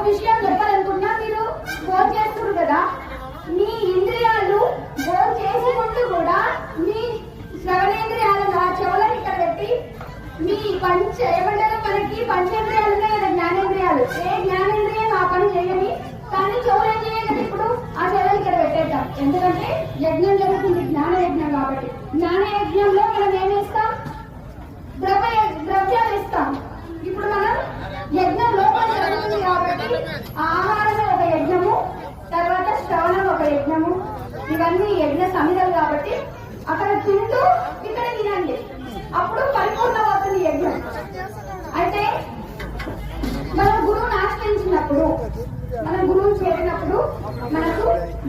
విషయం చెప్పాలనుకున్నా, మీరు ఫోన్ చేస్తున్నారు కదా, మీ ఇంద్రియాలు ఫోన్ చేసే ముందు కూడా మీ శ్రవణేంద్రియాలను ఆ చెవులను ఇక్కడ పెట్టి మీ ఏమంటారు మనకి పంచేంద్రియాలు ఉన్నాయి కదా, జ్ఞానేంద్రియాలు. ఏ జ్ఞానేంద్రియం ఆ పని చేయని, కానీ చెవులు ఏం చేయాలి కదా, ఇప్పుడు ఆ చెవులను ఇక్కడ పెట్టేద్దాం. ఎందుకంటే యజ్ఞం జరుగుతుంది, జ్ఞాన యజ్ఞం కాబట్టి. జ్ఞాన యజ్ఞంలో మనం ఏం చేస్తాం? ద్రవ్యాలు ఇస్తాం. ఇప్పుడు మనం యజ్ఞం లోపల జరుగుతుంది కాబట్టి ఆహారమే ఒక యజ్ఞము, తర్వాత శ్రవణం ఒక యజ్ఞము. ఇవన్నీ యజ్ఞ సమిధలు కాబట్టి అక్కడ తింటూ ఇక్కడ తినండి, అప్పుడు పరిపూర్ణమవుతుంది యజ్ఞం. అయితే మనం గురువుని ఆశ్రయించినప్పుడు, మనం గురువుని చేరినప్పుడు మనకు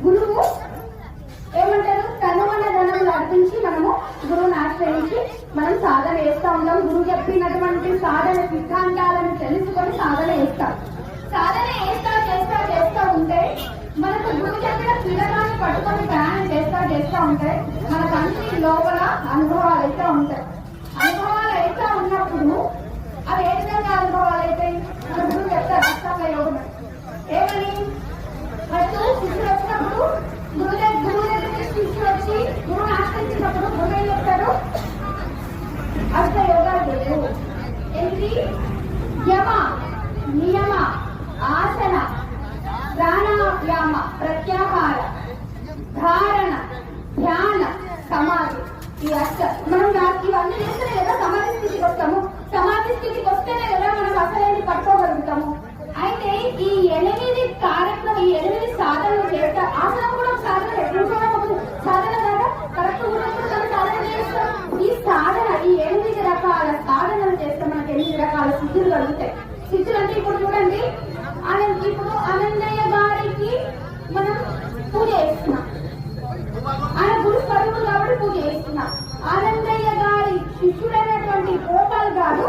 గురువు ఏమంటారు, తనుమన ధనములు అర్పించి మనము గురువుని ఆశ్రయించి మనం సాధన చేస్తూ ఉంటాం. గురువు చెప్పినటువంటి సాధన సిద్ధాంతాలను తెలుసుకొని సాధన చేస్తాం. సాధన చేస్తా ఉంటే మనకు గురువు చెప్పిన క్రీడకాన్ని పట్టుకొని ప్రయాణం చేస్తా ఉంటే మనకు అన్ని లోపల అనుభవాలు అయితే ఉంటాయి. అనుభవాలు అయితే ఉన్నప్పుడు అవి ఏ విధంగా అనుభవాలు అయితే మన గురువు చెప్తారు అష్టాంగ యోగం ఏమని. ఫస్ట్ శిష్యుడు వచ్చినప్పుడు గురువు దగ్గరికి శిష్యుడు వచ్చి గురువుని ఆశ్రయించినప్పుడు గురువు ఏం చెప్తారు? అష్ట యోగాలు లేవు. ఏంటి? యమ, నియమ, ఆసన, ప్రాణాయామ, ప్రత్యాహార, ధారణ, ధ్యాన, సమాధి. ఈ అష్ట మనం ఇవన్నీ చేస్తేనే కదా సమాధి స్థితికి వస్తాము. సమాధి స్థితికి వస్తేనే కదా మనం అసలేంటి పట్టుకోగలుగుతాము. అయితే ఈ 8 కార్యక్రమం, ఈ 8 సాధనలు చేస్తా. ఆసనం కూడా ఒక సాధన, సాధన కదా కరెక్ట్ ఉన్నప్పుడు మనం సాధన చేస్తాం. ఈ సాధన, ఈ 8 రకాల సాధనలు చేస్తే మనకి 8 రకాల సిద్ధులు కలుగుతాయి. సిద్ధులు అంటే ఇప్పుడు చూడండి, ఇప్పుడు ఆనందయ్య గారికి మనం పూజ చేస్తున్నాం. ఆయన గురు స్వరూపుడు కాబట్టి పూజ చేస్తున్నాం. ఆనందయ్య గారి శిష్యుడైనటువంటి గోపాల్ గారు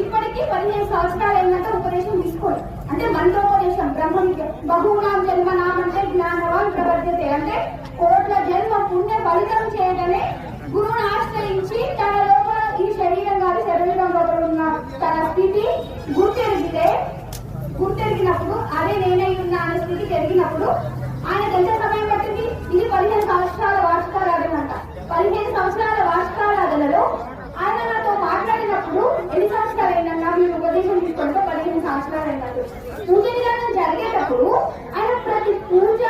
ఇప్పటికీ 15 సంవత్సరాలు అయినంత ఉపదేశం తీసుకోండి. అంటే మంత్రోపదేశం బ్రహ్మనికి బహునాం జన్మ నామంటే జ్ఞానవాన్ ప్రవర్తతే, అంటే కోట్ల జన్మ పుణ్య ఫలితం చేయడమే గురువును ఆశ్రయించి తన లోపల ఈ శరీరం కాదు, శరీరం లోపల ఉన్న తన స్థితి గుర్తెరిగినప్పుడు అదే నేనై ఉన్నా అనే స్థితి జరిగినప్పుడు ఆయన ఎంత సమయం పట్టింది? ఇది 15 సంవత్సరాల వార్షికారాధనంట. 15 సంవత్సరాల వార్షికారాధనలో ఆయన నాతో మాట్లాడినప్పుడు ఎన్ని సంవత్సరాలు అయినా మీరు ఉపదేశం తీసుకుంటే 15 సంవత్సరాలు అయినట్టు. పూజ విధానం జరిగేటప్పుడు ఆయన ప్రతి పూజ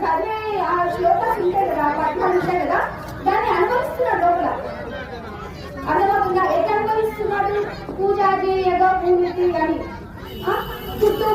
చదివే ఆ శ్లోకాలు ఉంటాయి కదా, పద్మాలు ఉంటాయి కదా, దాన్ని అనుభవిస్తున్నాడు లోపల. అర్థమవుతుందా? ఎట్లా అనుభవిస్తున్నాడు? పూజ చేయగా పూర్తి అని చుట్టూ